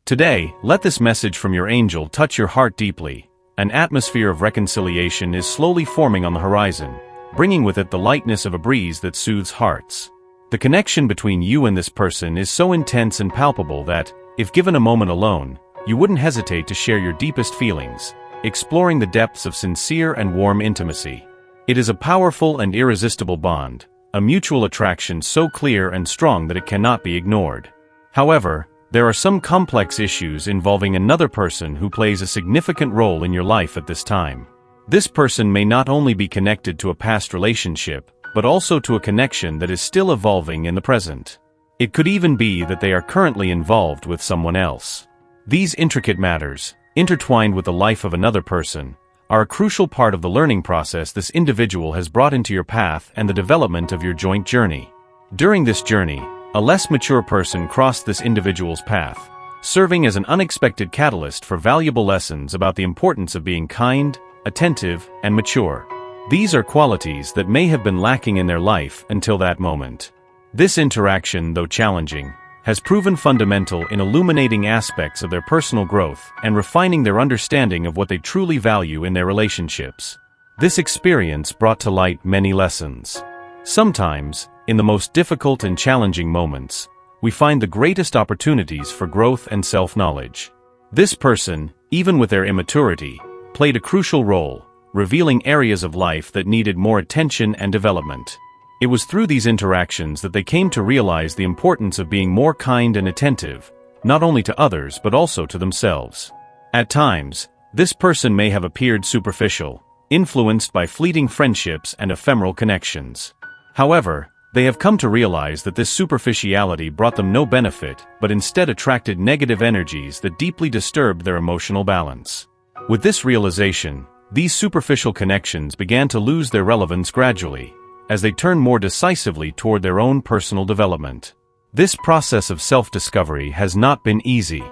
Today, let this message from your angel touch your heart deeply. An atmosphere of reconciliation is slowly forming on the horizon, bringing with it the lightness of a breeze that soothes hearts. The connection between you and this person is so intense and palpable that, if given a moment alone, you wouldn't hesitate to share your deepest feelings, exploring the depths of sincere and warm intimacy. It is a powerful and irresistible bond, a mutual attraction so clear and strong that it cannot be ignored. However, there are some complex issues involving another person who plays a significant role in your life at this time. This person may not only be connected to a past relationship, but also to a connection that is still evolving in the present. It could even be that they are currently involved with someone else. These intricate matters, intertwined with the life of another person, are a crucial part of the learning process this individual has brought into your path and the development of your joint journey. During this journey, a less mature person crossed this individual's path, serving as an unexpected catalyst for valuable lessons about the importance of being kind, attentive, and mature. These are qualities that may have been lacking in their life until that moment. This interaction, though challenging, has proven fundamental in illuminating aspects of their personal growth and refining their understanding of what they truly value in their relationships. This experience brought to light many lessons. Sometimes, in the most difficult and challenging moments, we find the greatest opportunities for growth and self-knowledge. This person, even with their immaturity, played a crucial role, revealing areas of life that needed more attention and development. It was through these interactions that they came to realize the importance of being more kind and attentive, not only to others but also to themselves. At times, this person may have appeared superficial, influenced by fleeting friendships and ephemeral connections. However, they have come to realize that this superficiality brought them no benefit, but instead attracted negative energies that deeply disturbed their emotional balance. With this realization, these superficial connections began to lose their relevance gradually, as they turn more decisively toward their own personal development. This process of self-discovery has not been easy.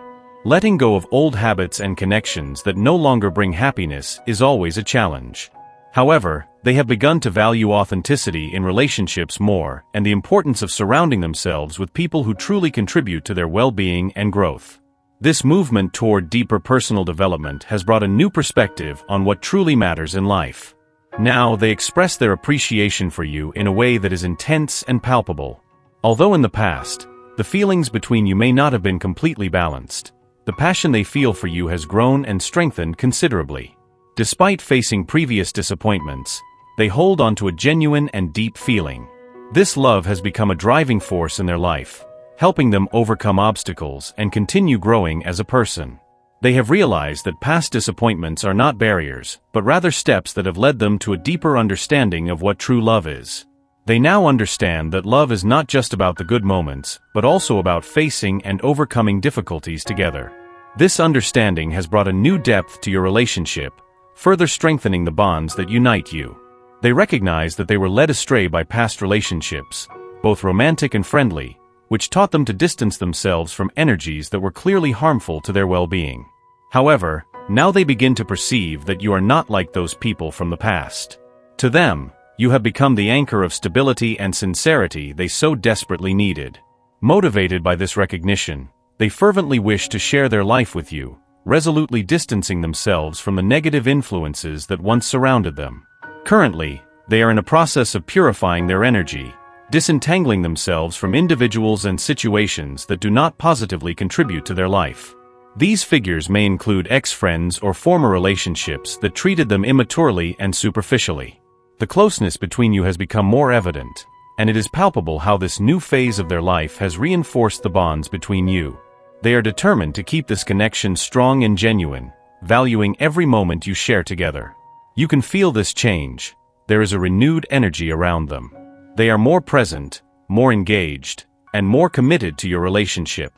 Letting go of old habits and connections that no longer bring happiness is always a challenge. However, they have begun to value authenticity in relationships more and the importance of surrounding themselves with people who truly contribute to their well-being and growth. This movement toward deeper personal development has brought a new perspective on what truly matters in life. Now they express their appreciation for you in a way that is intense and palpable. Although in the past, the feelings between you may not have been completely balanced, the passion they feel for you has grown and strengthened considerably. Despite facing previous disappointments, they hold on to a genuine and deep feeling. This love has become a driving force in their life, helping them overcome obstacles and continue growing as a person. They have realized that past disappointments are not barriers, but rather steps that have led them to a deeper understanding of what true love is. They now understand that love is not just about the good moments, but also about facing and overcoming difficulties together. This understanding has brought a new depth to your relationship, further strengthening the bonds that unite you. They recognize that they were led astray by past relationships, both romantic and friendly, which taught them to distance themselves from energies that were clearly harmful to their well-being. However, now they begin to perceive that you are not like those people from the past. To them, you have become the anchor of stability and sincerity they so desperately needed. Motivated by this recognition, they fervently wish to share their life with you, resolutely distancing themselves from the negative influences that once surrounded them. Currently, they are in a process of purifying their energy, disentangling themselves from individuals and situations that do not positively contribute to their life. These figures may include ex-friends or former relationships that treated them immaturely and superficially. The closeness between you has become more evident, and it is palpable how this new phase of their life has reinforced the bonds between you. They are determined to keep this connection strong and genuine, valuing every moment you share together. You can feel this change. There is a renewed energy around them. They are more present, more engaged, and more committed to your relationship.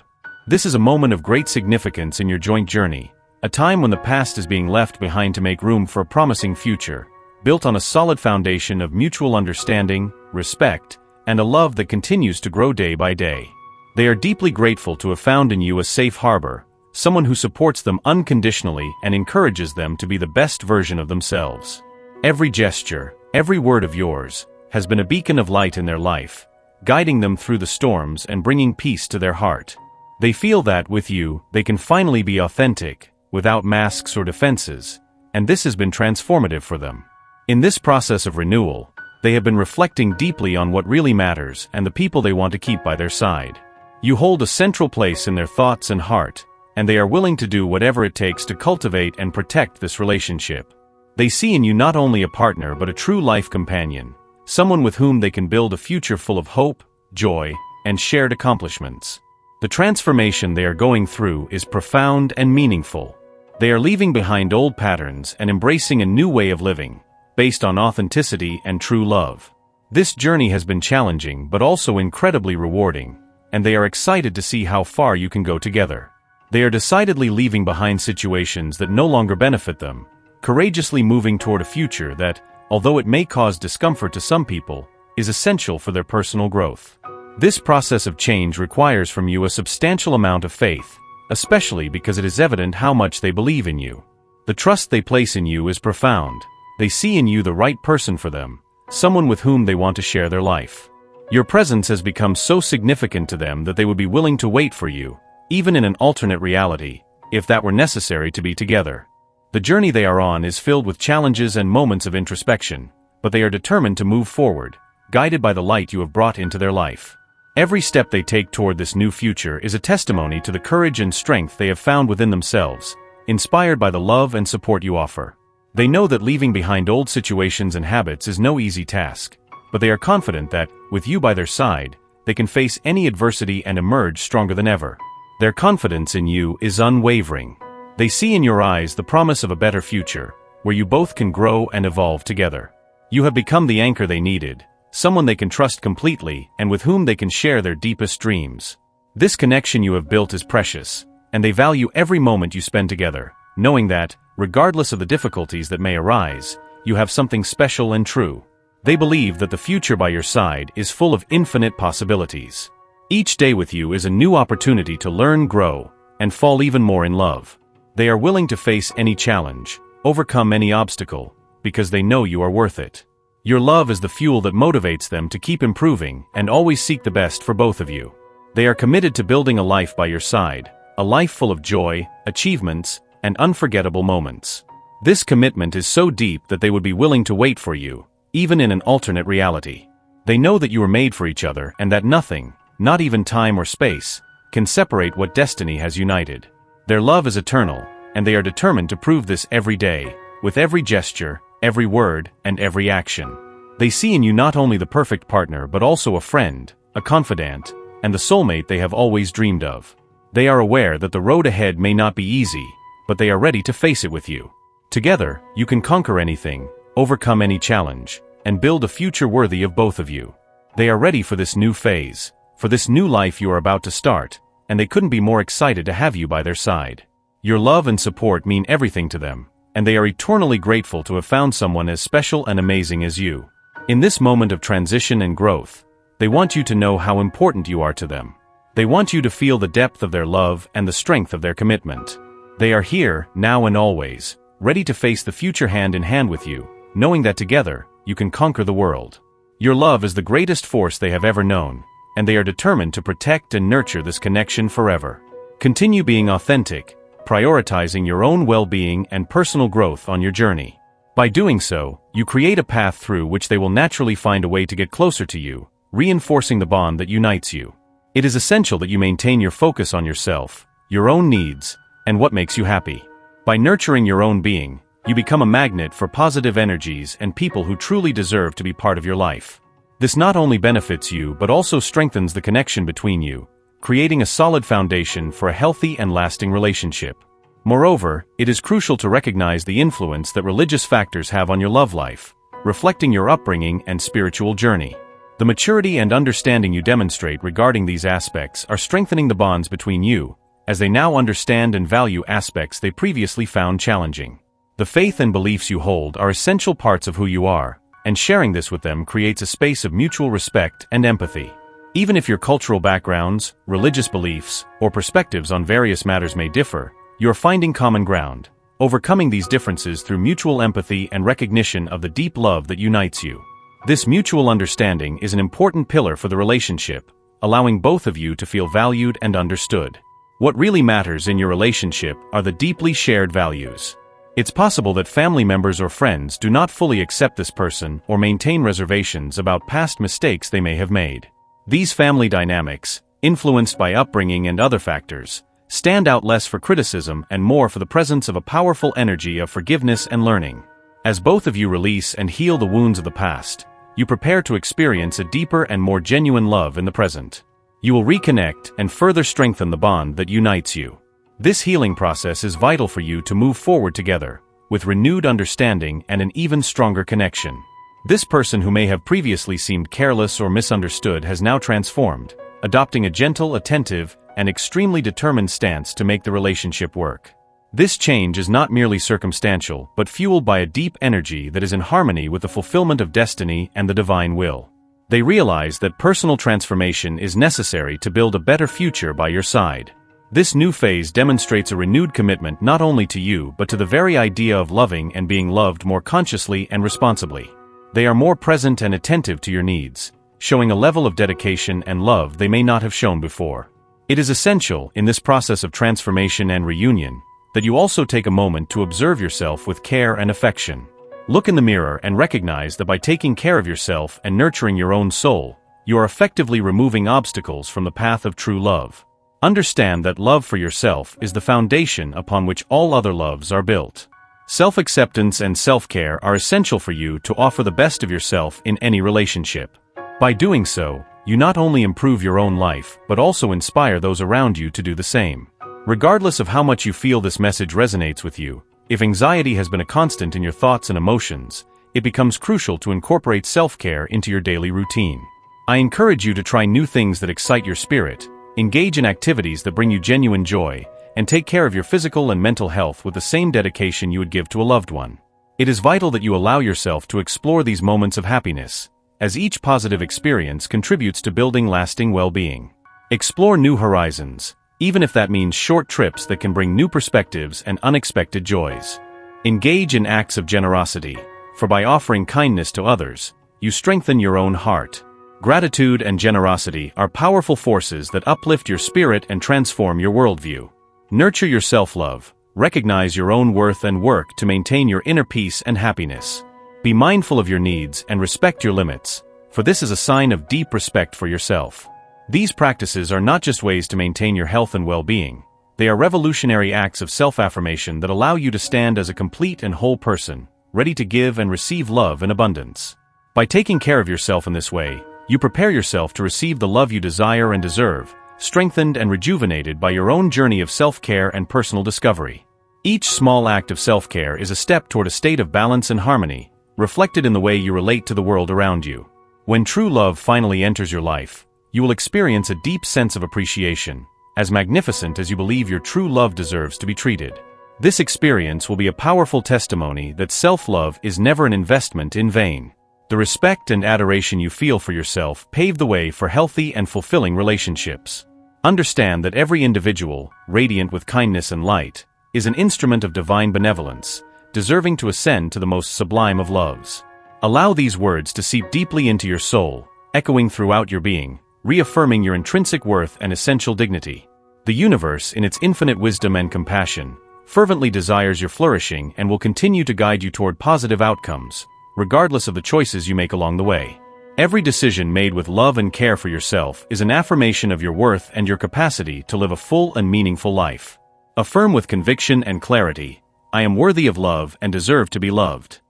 This is a moment of great significance in your joint journey, a time when the past is being left behind to make room for a promising future, built on a solid foundation of mutual understanding, respect, and a love that continues to grow day by day. They are deeply grateful to have found in you a safe harbor, someone who supports them unconditionally and encourages them to be the best version of themselves. Every gesture, every word of yours, has been a beacon of light in their life, guiding them through the storms and bringing peace to their heart. They feel that, with you, they can finally be authentic, without masks or defenses, and this has been transformative for them. In this process of renewal, they have been reflecting deeply on what really matters and the people they want to keep by their side. You hold a central place in their thoughts and heart, and they are willing to do whatever it takes to cultivate and protect this relationship. They see in you not only a partner but a true life companion, someone with whom they can build a future full of hope, joy, and shared accomplishments. The transformation they are going through is profound and meaningful. They are leaving behind old patterns and embracing a new way of living, based on authenticity and true love. This journey has been challenging but also incredibly rewarding, and they are excited to see how far you can go together. They are decidedly leaving behind situations that no longer benefit them, courageously moving toward a future that, although it may cause discomfort to some people, is essential for their personal growth. This process of change requires from you a substantial amount of faith, especially because it is evident how much they believe in you. The trust they place in you is profound. They see in you the right person for them, someone with whom they want to share their life. Your presence has become so significant to them that they would be willing to wait for you, even in an alternate reality, if that were necessary to be together. The journey they are on is filled with challenges and moments of introspection, but they are determined to move forward, guided by the light you have brought into their life. Every step they take toward this new future is a testimony to the courage and strength they have found within themselves, inspired by the love and support you offer. They know that leaving behind old situations and habits is no easy task, but they are confident that, with you by their side, they can face any adversity and emerge stronger than ever. Their confidence in you is unwavering. They see in your eyes the promise of a better future, where you both can grow and evolve together. You have become the anchor they needed, someone they can trust completely and with whom they can share their deepest dreams. This connection you have built is precious, and they value every moment you spend together, knowing that, regardless of the difficulties that may arise, you have something special and true. They believe that the future by your side is full of infinite possibilities. Each day with you is a new opportunity to learn, grow, and fall even more in love. They are willing to face any challenge, overcome any obstacle, because they know you are worth it. Your love is the fuel that motivates them to keep improving and always seek the best for both of you. They are committed to building a life by your side, a life full of joy, achievements, and unforgettable moments. This commitment is so deep that they would be willing to wait for you, even in an alternate reality. They know that you are made for each other and that nothing, not even time or space, can separate what destiny has united. Their love is eternal, and they are determined to prove this every day, with every gesture, every word, and every action. They see in you not only the perfect partner but also a friend, a confidant, and the soulmate they have always dreamed of. They are aware that the road ahead may not be easy, but they are ready to face it with you. Together, you can conquer anything, overcome any challenge, and build a future worthy of both of you. They are ready for this new phase, for this new life you are about to start, and they couldn't be more excited to have you by their side. Your love and support mean everything to them, and they are eternally grateful to have found someone as special and amazing as you. In this moment of transition and growth, they want you to know how important you are to them. They want you to feel the depth of their love and the strength of their commitment. They are here, now and always, ready to face the future hand in hand with you, knowing that together, you can conquer the world. Your love is the greatest force they have ever known, and they are determined to protect and nurture this connection forever. Continue being authentic, prioritizing your own well-being and personal growth on your journey. By doing so, you create a path through which they will naturally find a way to get closer to you, reinforcing the bond that unites you. It is essential that you maintain your focus on yourself, your own needs, and what makes you happy. By nurturing your own being, you become a magnet for positive energies and people who truly deserve to be part of your life. This not only benefits you but also strengthens the connection between you, creating a solid foundation for a healthy and lasting relationship. Moreover, it is crucial to recognize the influence that religious factors have on your love life, reflecting your upbringing and spiritual journey. The maturity and understanding you demonstrate regarding these aspects are strengthening the bonds between you, as they now understand and value aspects they previously found challenging. The faith and beliefs you hold are essential parts of who you are, and sharing this with them creates a space of mutual respect and empathy. Even if your cultural backgrounds, religious beliefs, or perspectives on various matters may differ, you are finding common ground, overcoming these differences through mutual empathy and recognition of the deep love that unites you. This mutual understanding is an important pillar for the relationship, allowing both of you to feel valued and understood. What really matters in your relationship are the deeply shared values. It's possible that family members or friends do not fully accept this person or maintain reservations about past mistakes they may have made. These family dynamics, influenced by upbringing and other factors, stand out less for criticism and more for the presence of a powerful energy of forgiveness and learning. As both of you release and heal the wounds of the past, you prepare to experience a deeper and more genuine love in the present. You will reconnect and further strengthen the bond that unites you. This healing process is vital for you to move forward together, with renewed understanding and an even stronger connection. This person who may have previously seemed careless or misunderstood has now transformed, adopting a gentle, attentive, and extremely determined stance to make the relationship work. This change is not merely circumstantial, but fueled by a deep energy that is in harmony with the fulfillment of destiny and the divine will. They realize that personal transformation is necessary to build a better future by your side. This new phase demonstrates a renewed commitment not only to you but to the very idea of loving and being loved more consciously and responsibly. They are more present and attentive to your needs, showing a level of dedication and love they may not have shown before. It is essential, in this process of transformation and reunion, that you also take a moment to observe yourself with care and affection. Look in the mirror and recognize that by taking care of yourself and nurturing your own soul, you are effectively removing obstacles from the path of true love. Understand that love for yourself is the foundation upon which all other loves are built. Self-acceptance and self-care are essential for you to offer the best of yourself in any relationship. By doing so, you not only improve your own life but also inspire those around you to do the same. Regardless of how much you feel this message resonates with you, if anxiety has been a constant in your thoughts and emotions, it becomes crucial to incorporate self-care into your daily routine. I encourage you to try new things that excite your spirit, engage in activities that bring you genuine joy, and take care of your physical and mental health with the same dedication you would give to a loved one. It is vital that you allow yourself to explore these moments of happiness, as each positive experience contributes to building lasting well-being. Explore new horizons, even if that means short trips that can bring new perspectives and unexpected joys. Engage in acts of generosity, for by offering kindness to others, you strengthen your own heart. Gratitude and generosity are powerful forces that uplift your spirit and transform your worldview. Nurture your self-love, recognize your own worth and work to maintain your inner peace and happiness. Be mindful of your needs and respect your limits, for this is a sign of deep respect for yourself. These practices are not just ways to maintain your health and well-being, they are revolutionary acts of self-affirmation that allow you to stand as a complete and whole person, ready to give and receive love in abundance. By taking care of yourself in this way, you prepare yourself to receive the love you desire and deserve, strengthened and rejuvenated by your own journey of self-care and personal discovery. Each small act of self-care is a step toward a state of balance and harmony, reflected in the way you relate to the world around you. When true love finally enters your life, you will experience a deep sense of appreciation, as magnificent as you believe your true love deserves to be treated. This experience will be a powerful testimony that self-love is never an investment in vain. The respect and adoration you feel for yourself pave the way for healthy and fulfilling relationships. Understand that every individual, radiant with kindness and light, is an instrument of divine benevolence, deserving to ascend to the most sublime of loves. Allow these words to seep deeply into your soul, echoing throughout your being, reaffirming your intrinsic worth and essential dignity. The universe, in its infinite wisdom and compassion, fervently desires your flourishing and will continue to guide you toward positive outcomes, regardless of the choices you make along the way. Every decision made with love and care for yourself is an affirmation of your worth and your capacity to live a full and meaningful life. Affirm with conviction and clarity, "I am worthy of love and deserve to be loved."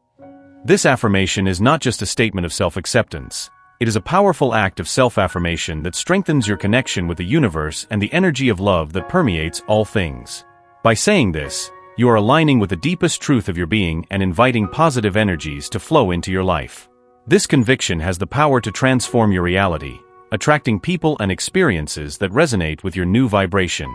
This affirmation is not just a statement of self-acceptance. It is a powerful act of self-affirmation that strengthens your connection with the universe and the energy of love that permeates all things. By saying this, you are aligning with the deepest truth of your being and inviting positive energies to flow into your life. This conviction has the power to transform your reality, attracting people and experiences that resonate with your new vibration.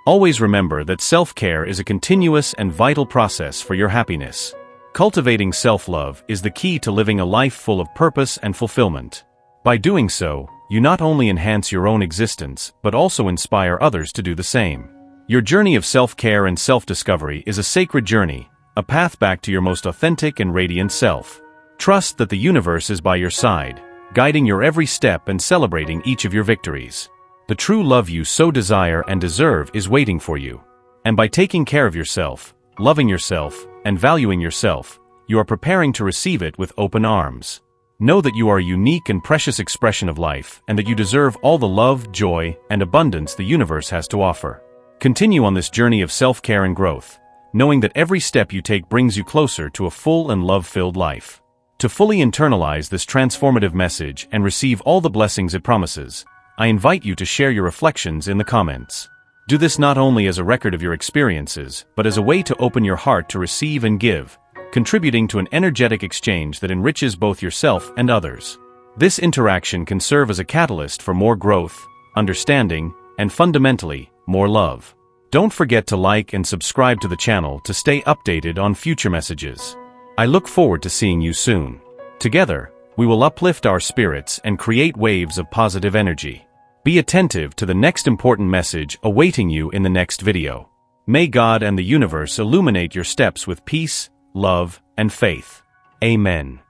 Always remember that self-care is a continuous and vital process for your happiness. Cultivating self-love is the key to living a life full of purpose and fulfillment. By doing so, you not only enhance your own existence but also inspire others to do the same. Your journey of self-care and self-discovery is a sacred journey, a path back to your most authentic and radiant self. Trust that the universe is by your side, guiding your every step and celebrating each of your victories. The true love you so desire and deserve is waiting for you. And by taking care of yourself, loving yourself, and valuing yourself, you are preparing to receive it with open arms. Know that you are a unique and precious expression of life, and that you deserve all the love, joy, and abundance the universe has to offer. Continue on this journey of self-care and growth, knowing that every step you take brings you closer to a full and love-filled life. To fully internalize this transformative message and receive all the blessings it promises, I invite you to share your reflections in the comments. Do this not only as a record of your experiences, but as a way to open your heart to receive and give, contributing to an energetic exchange that enriches both yourself and others. This interaction can serve as a catalyst for more growth, understanding, and fundamentally, more love. Don't forget to like and subscribe to the channel to stay updated on future messages. I look forward to seeing you soon. Together, we will uplift our spirits and create waves of positive energy. Be attentive to the next important message awaiting you in the next video. May God and the universe illuminate your steps with peace, love, and faith. Amen.